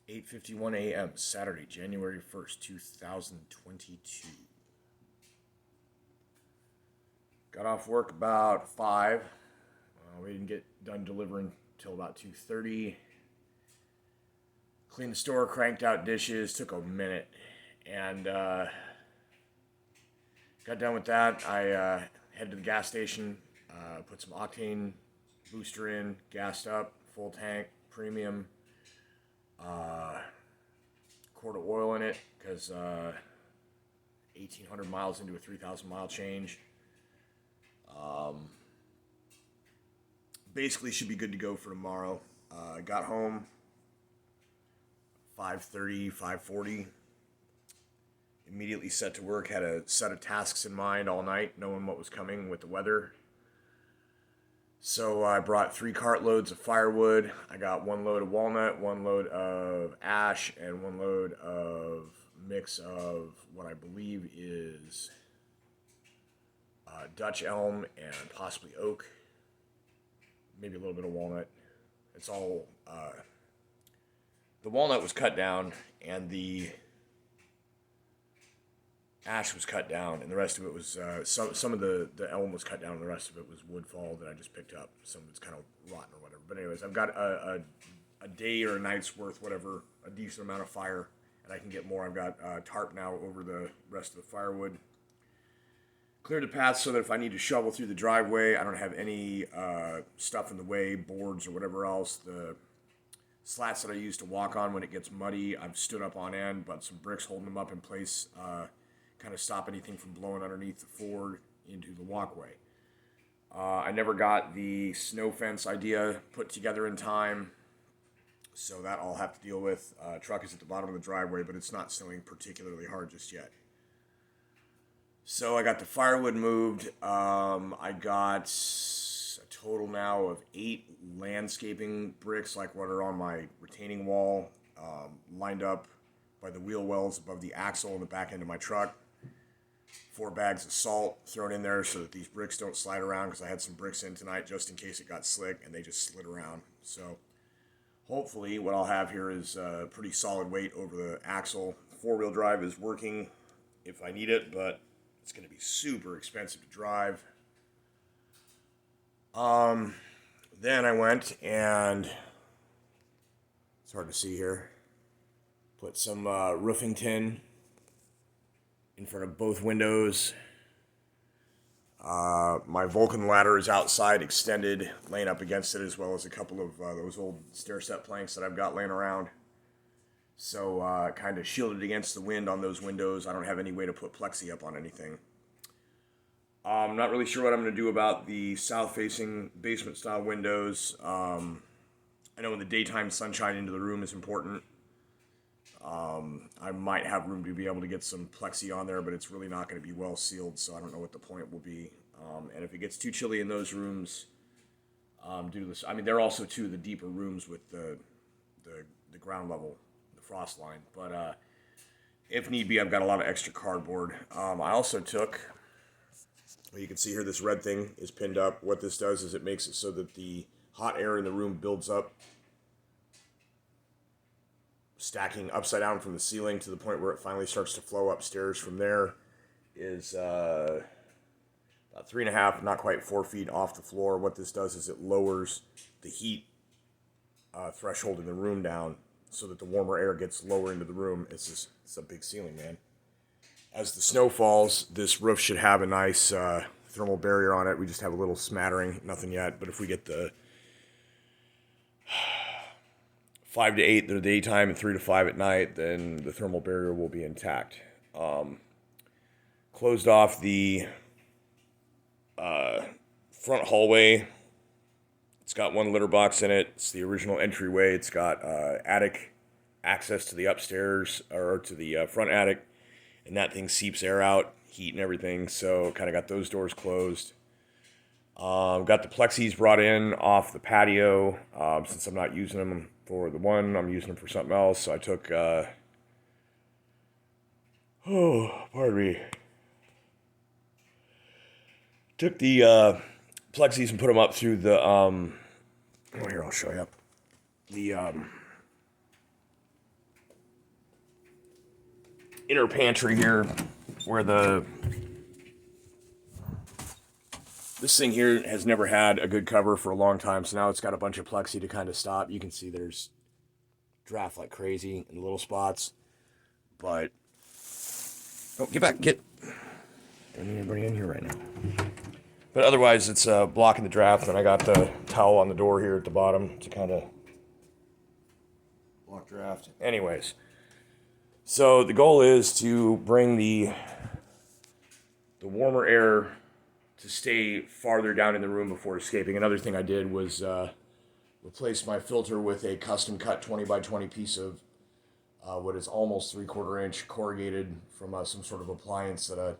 8:51 a.m. Saturday, January 1st, 2022. Got off work about 5. We didn't get done delivering till about 2:30. Cleaned the store, cranked out dishes, took a minute, and got done with that. I headed to the gas station, put some octane booster in, gassed up, full tank, premium. Quart of oil in it because 1,800 miles into a 3,000 mile change. Basically should be good to go for tomorrow. Got home 5:30, 5:40. Immediately set to work. Had a set of tasks in mind all night, knowing what was coming with the weather. So I brought 3 cartloads of firewood. I got 1 load of walnut, 1 load of ash, and 1 load of mix of what I believe is Dutch elm and possibly oak. Maybe a little bit of walnut. It's all, the walnut was cut down and the ash was cut down, and the rest of it was some of the elm was cut down, and the rest of it was wood fall that I just picked up. Some of it's kind of rotten or whatever. But anyways, I've got a day or a night's worth, whatever, a decent amount of fire, and I can get more. I've got tarp now over the rest of the firewood. Cleared the path so that if I need to shovel through the driveway, I don't have any stuff in the way, boards or whatever else. The slats that I use to walk on when it gets muddy, I've stood up on end, but some bricks holding them up in place. Kind of stop anything from blowing underneath the Ford into the walkway. I never got the snow fence idea put together in time, so that I'll have to deal with. Truck is at the bottom of the driveway, but it's not snowing particularly hard just yet. So I got the firewood moved. I got a total now of 8 landscaping bricks, like what are on my retaining wall, lined up by the wheel wells above the axle in the back end of my truck. 4 bags of salt thrown in there so that these bricks don't slide around, because I had some bricks in tonight just in case it got slick and they just slid around. So hopefully what I'll have here is a pretty solid weight over the axle. 4-wheel drive is working if I need it, but it's going to be super expensive to drive. Then I went and, it's hard to see here, put some roofing tin in front of both windows. My Vulcan ladder is outside, extended, laying up against it, as well as a couple of those old stair step planks that I've got laying around. So kind of shielded against the wind on those windows. I don't have any way to put plexi up on anything. I'm not really sure what I'm going to do about the south-facing basement-style windows. I know in the daytime, sunshine into the room is important. I might have room to be able to get some plexi on there, but it's really not going to be well sealed, so I don't know what the point will be. And if it gets too chilly in those rooms, due to this, I mean, they're also two of the deeper rooms with the ground level, the frost line. But if need be, I've got a lot of extra cardboard. I also took, well, you can see here this red thing is pinned up. What this does is it makes it so that the hot air in the room builds up, stacking upside down from the ceiling to the point where it finally starts to flow upstairs. From there is about 3.5, not quite 4 feet off the floor. What this does is it lowers the heat threshold in the room down so that the warmer air gets lower into the room. It's a big ceiling, man. As the snow falls, this roof should have a nice thermal barrier on it. We just have a little smattering, nothing yet. But if we get the 5 to 8 in the daytime and 3 to 5 at night, then the thermal barrier will be intact. Closed off the front hallway. It's got 1 litter box in it. It's the original entryway. It's got attic access to the upstairs, or to the front attic, and that thing seeps air out, heat and everything, so kind of got those doors closed. Got the plexis brought in off the patio. Since I'm not using them for the one, I'm using them for something else. So I took, pardon me. Took the plexis and put them up through the, here, I'll show you. The inner pantry here where this thing here has never had a good cover for a long time, so now it's got a bunch of plexi to kind of stop. You can see there's draft like crazy in the little spots, but oh, get back, get. Don't need anybody in here right now. But otherwise, it's blocking the draft, and I got the towel on the door here at the bottom to kind of block draft. Anyways, so the goal is to bring the warmer air to stay farther down in the room before escaping. Another thing I did was replace my filter with a custom cut 20 by 20 piece of what is almost 3/4 inch corrugated from some sort of appliance that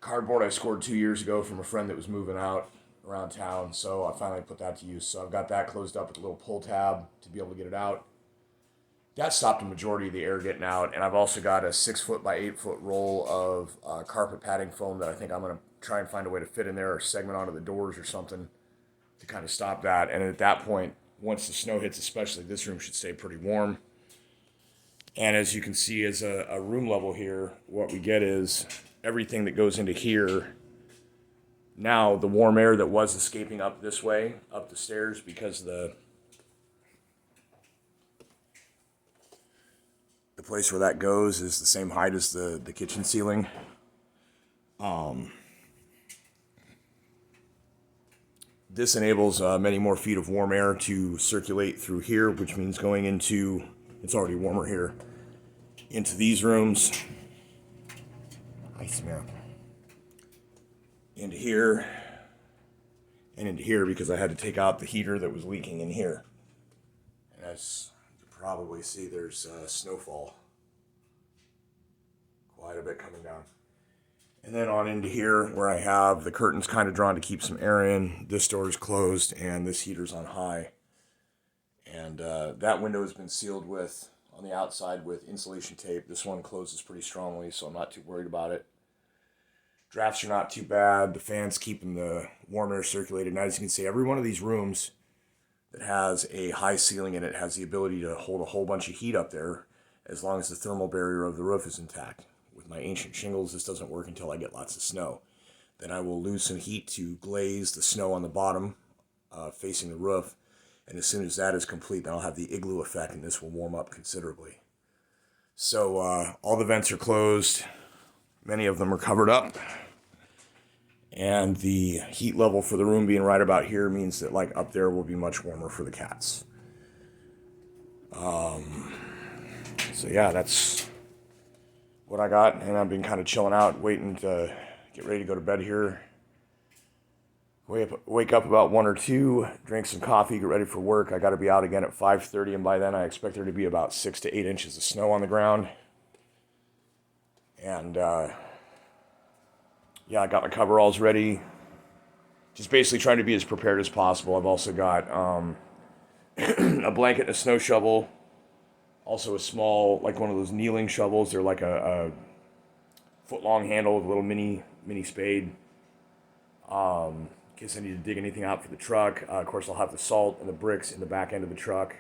cardboard I scored 2 years ago from a friend that was moving out around town. So I finally put that to use. So I've got that closed up with a little pull tab to be able to get it out. That stopped a majority of the air getting out, and I've also got a 6 foot by 8 foot roll of carpet padding foam that I think I'm going to try and find a way to fit in there or segment onto the doors or something to kind of stop that. And at that point, once the snow hits especially, this room should stay pretty warm. And as you can see, as a room level here, what we get is everything that goes into here. Now, the warm air that was escaping up this way, up the stairs, because the place where that goes is the same height as the kitchen ceiling. This enables many more feet of warm air to circulate through here, which means going into, it's already warmer here, into these rooms. Ice man. Into here, and into here because I had to take out the heater that was leaking in here. And as you can probably see, there's snowfall. Quite a bit coming down. And then on into here where I have the curtains kind of drawn to keep some air in. This door is closed and this heater's on high. And that window has been sealed with, on the outside, with insulation tape. This one closes pretty strongly, so I'm not too worried about it. Drafts are not too bad. The fan's keeping the warm air circulated. And as you can see, every one of these rooms that has a high ceiling in it has the ability to hold a whole bunch of heat up there as long as the thermal barrier of the roof is intact. With my ancient shingles, this doesn't work until I get lots of snow. Then I will lose some heat to glaze the snow on the bottom facing the roof. And as soon as that is complete, then I'll have the igloo effect and this will warm up considerably. So all the vents are closed. Many of them are covered up. And the heat level for the room being right about here means that like up there will be much warmer for the cats. So yeah, that's what I got. And I've been kind of chilling out, waiting to get ready to go to bed here. Wake up about 1 or 2, drink some coffee, get ready for work. I got to be out again at 5:30, and by then I expect there to be about 6 to 8 inches of snow on the ground. And yeah, I got my coveralls ready. Just basically trying to be as prepared as possible. I've also got a blanket and a snow shovel. Also a small, like one of those kneeling shovels. They're like a foot-long handle with a little mini spade. In case I need to dig anything out for the truck. Of course, I'll have the salt and the bricks in the back end of the truck.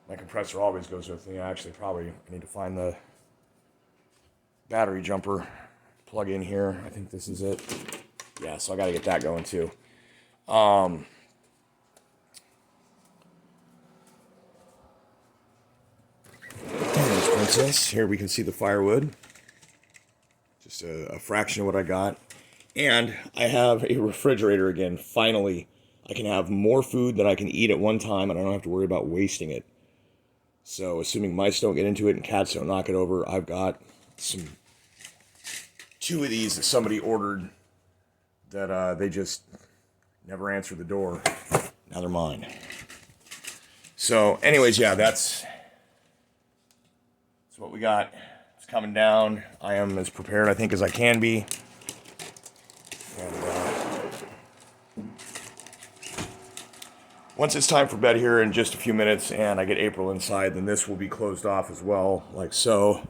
My compressor always goes with me. Actually, probably I need to find the battery jumper. Plug in here. I think this is it. Yeah, so I got to get that going too. There's Princess. Here we can see the firewood. Just a fraction of what I got. And I have a refrigerator again. Finally, I can have more food than I can eat at one time, and I don't have to worry about wasting it. So, assuming mice don't get into it and cats don't knock it over, I've got 2 of these that somebody ordered that they just never answered the door. Now they're mine. So, anyways, yeah, that's what we got. It's coming down. I am as prepared, I think, as I can be. And once it's time for bed here in just a few minutes and I get April inside, then this will be closed off as well, like so.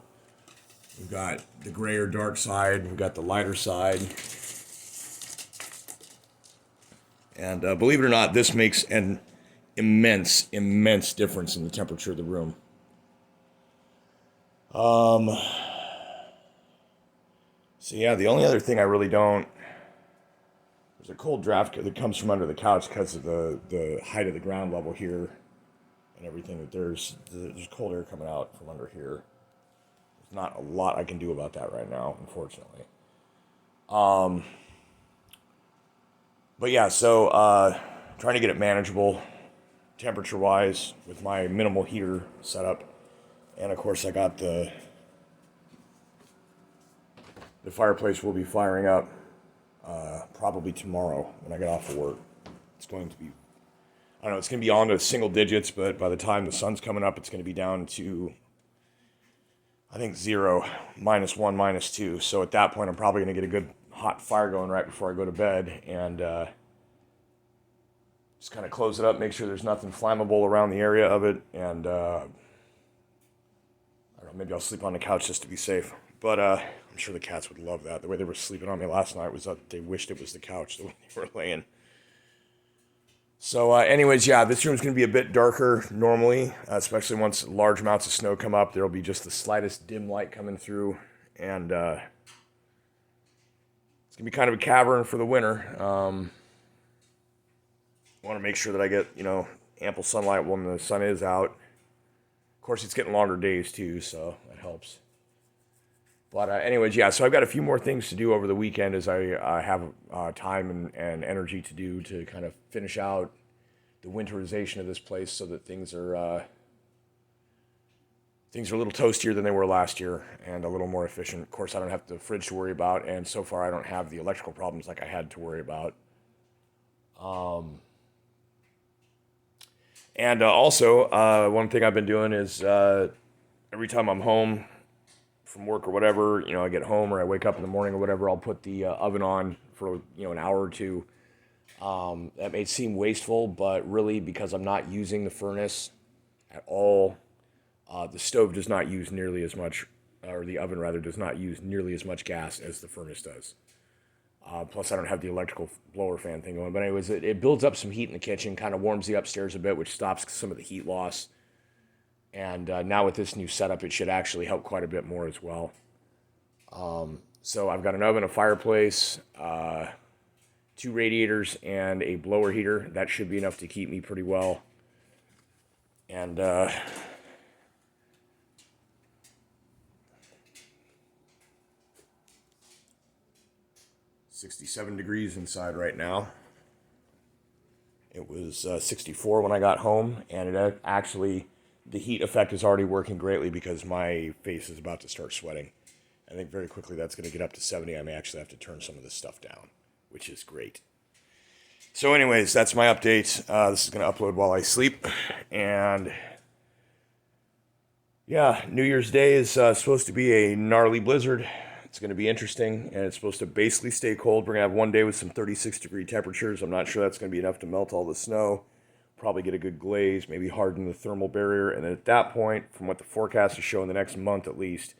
We've got the gray or dark side. We've got the lighter side. And believe it or not, this makes an immense difference in the temperature of the room. Um, so yeah, the only other thing I really don't, there's a cold draft that comes from under the couch because of the height of the ground level here and everything. There's cold air coming out from under here. There's not a lot I can do about that right now, unfortunately. But yeah, so trying to get it manageable temperature wise with my minimal heater setup. And of course I got the fireplace will be firing up probably tomorrow when I get off of work. It's going to be, I don't know, it's going to be on to single digits, but by the time the sun's coming up, it's going to be down to, I think, 0, -1, -2. So at that point, I'm probably going to get a good hot fire going right before I go to bed and just kind of close it up, make sure there's nothing flammable around the area of it, and I don't know, maybe I'll sleep on the couch just to be safe. But I'm sure the cats would love that. The way they were sleeping on me last night was that they wished it was the couch the way they were laying. So anyways, yeah, this room's going to be a bit darker normally, especially once large amounts of snow come up. There'll be just the slightest dim light coming through, and it's going to be kind of a cavern for the winter. I want to make sure that I get, ample sunlight when the sun is out. Of course, it's getting longer days too, so that helps. But anyways, yeah, so I've got a few more things to do over the weekend as I have time and energy to do to kind of finish out the winterization of this place so that things are a little toastier than they were last year and a little more efficient. Of course, I don't have the fridge to worry about, and so far I don't have the electrical problems like I had to worry about. And also, one thing I've been doing is every time I'm home from work or whatever, I get home or I wake up in the morning or whatever, I'll put the oven on for, an hour or two. That may seem wasteful, but really because I'm not using the furnace at all, the stove does not use nearly as much, or the oven rather, does not use nearly as much gas as the furnace does. Plus, I don't have the electrical blower fan thing going. But anyways, it builds up some heat in the kitchen, kind of warms the upstairs a bit, which stops some of the heat loss. And now with this new setup, it should actually help quite a bit more as well. So I've got an oven, a fireplace, 2 radiators, and a blower heater. That should be enough to keep me pretty well. And 67 degrees inside right now. It was 64 when I got home, and it actually, the heat effect is already working greatly because my face is about to start sweating. I think very quickly that's going to get up to 70. I may actually have to turn some of this stuff down, which is great. So anyways, that's my update. This is going to upload while I sleep. And yeah, New Year's Day is supposed to be a gnarly blizzard. It's going to be interesting, and it's supposed to basically stay cold. We're going to have one day with some 36-degree temperatures. I'm not sure that's going to be enough to melt all the snow. Probably get a good glaze, maybe harden the thermal barrier. And then at that point, from what the forecast is showing, the next month at least,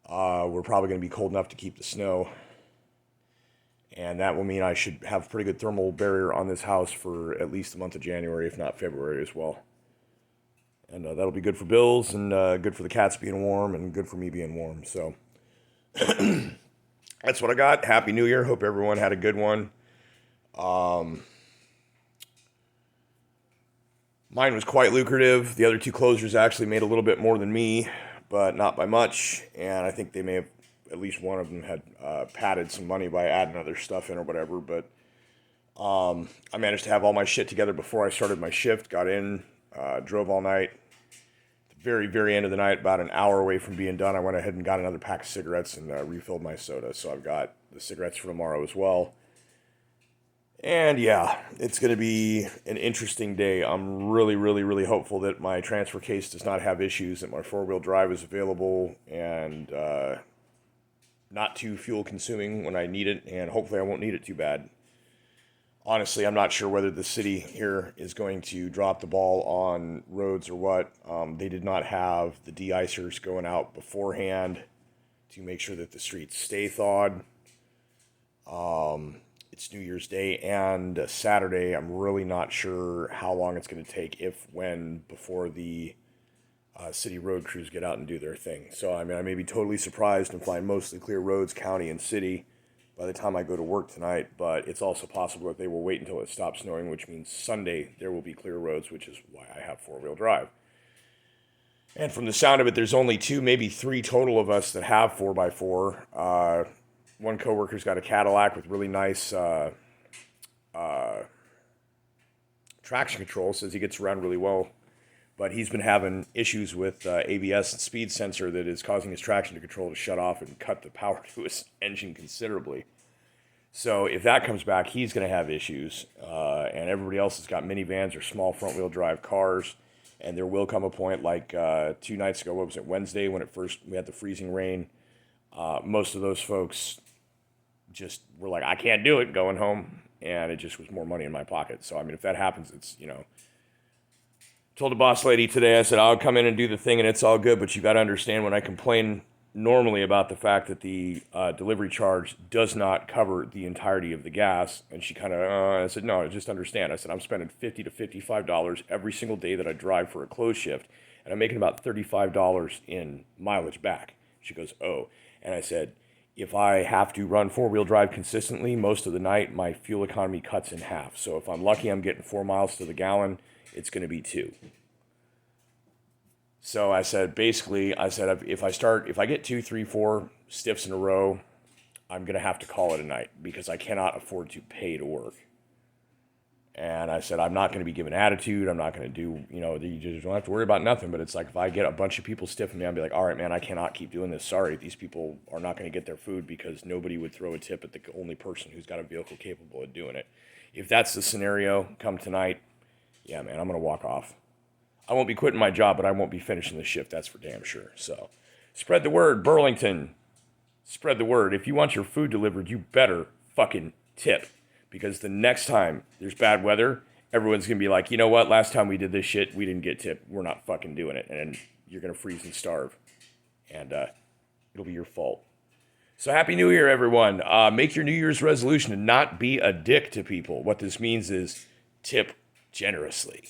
we're probably going to be cold enough to keep the snow. And that will mean I should have a pretty good thermal barrier on this house for at least the month of January, if not February as well. And that'll be good for Bills, and good for the cats being warm, and good for me being warm. So that's what I got. Happy New Year. Hope everyone had a good one. Mine was quite lucrative. The other 2 closers actually made a little bit more than me, but not by much. And I think they may have, at least one of them had padded some money by adding other stuff in or whatever. But I managed to have all my shit together before I started my shift. Got in, drove all night. At the very, very end of the night, about an hour away from being done, I went ahead and got another pack of cigarettes and refilled my soda. So I've got the cigarettes for tomorrow as well. And yeah, it's going to be an interesting day. I'm really, really, really hopeful that my transfer case does not have issues, that my 4-wheel drive is available and not too fuel consuming when I need it, and hopefully I won't need it too bad. Honestly, I'm not sure whether the city here is going to drop the ball on roads or what. They did not have the de-icers going out beforehand to make sure that the streets stay thawed. It's New Year's Day and Saturday. I'm really not sure how long it's going to take, if, when, before the city road crews get out and do their thing. So, I mean, I may be totally surprised and find mostly clear roads, county and city, by the time I go to work tonight. But it's also possible that they will wait until it stops snowing, which means Sunday there will be clear roads, which is why I have four-wheel drive. And from the sound of it, there's only two, maybe three total of us that have 4x4. One coworker's got a Cadillac with really nice traction control, says he gets around really well. But he's been having issues with ABS and speed sensor that is causing his traction control to shut off and cut the power to his engine considerably. So if that comes back, he's going to have issues. And everybody else has got minivans or small front-wheel drive cars. And there will come a point like 2 nights ago, what was it, Wednesday, when we had the freezing rain. Most of those folks just were like, I can't do it, going home. And it just was more money in my pocket. So, I mean, if that happens, it's, told the boss lady today, I said, I'll come in and do the thing and it's all good, but you got to understand when I complain normally about the fact that the delivery charge does not cover the entirety of the gas. And she kind of, I said, no, just understand. I said, I'm spending $50 to $55 every single day that I drive for a close shift. And I'm making about $35 in mileage back. She goes, oh. And I said, if I have to run four-wheel drive consistently most of the night, my fuel economy cuts in half. So if I'm lucky, I'm getting 4 miles to the gallon. It's going to be 2. So I said, basically, if I get 2, 3, 4 stiffs in a row, I'm going to have to call it a night because I cannot afford to pay to work. And I said, I'm not going to be given attitude. I'm not going to do, you just don't have to worry about nothing. But it's like, if I get a bunch of people stiffing me, I'll be like, all right, man, I cannot keep doing this. Sorry, these people are not going to get their food because nobody would throw a tip at the only person who's got a vehicle capable of doing it. If that's the scenario, come tonight, yeah, man, I'm going to walk off. I won't be quitting my job, but I won't be finishing the shift. That's for damn sure. So spread the word, Burlington. Spread the word. If you want your food delivered, you better fucking tip. Because the next time there's bad weather, everyone's going to be like, you know what? Last time we did this shit, we didn't get tipped. We're not fucking doing it. And you're going to freeze and starve. And it'll be your fault. So Happy New Year, everyone. Make your New Year's resolution to not be a dick to people. What this means is tip generously.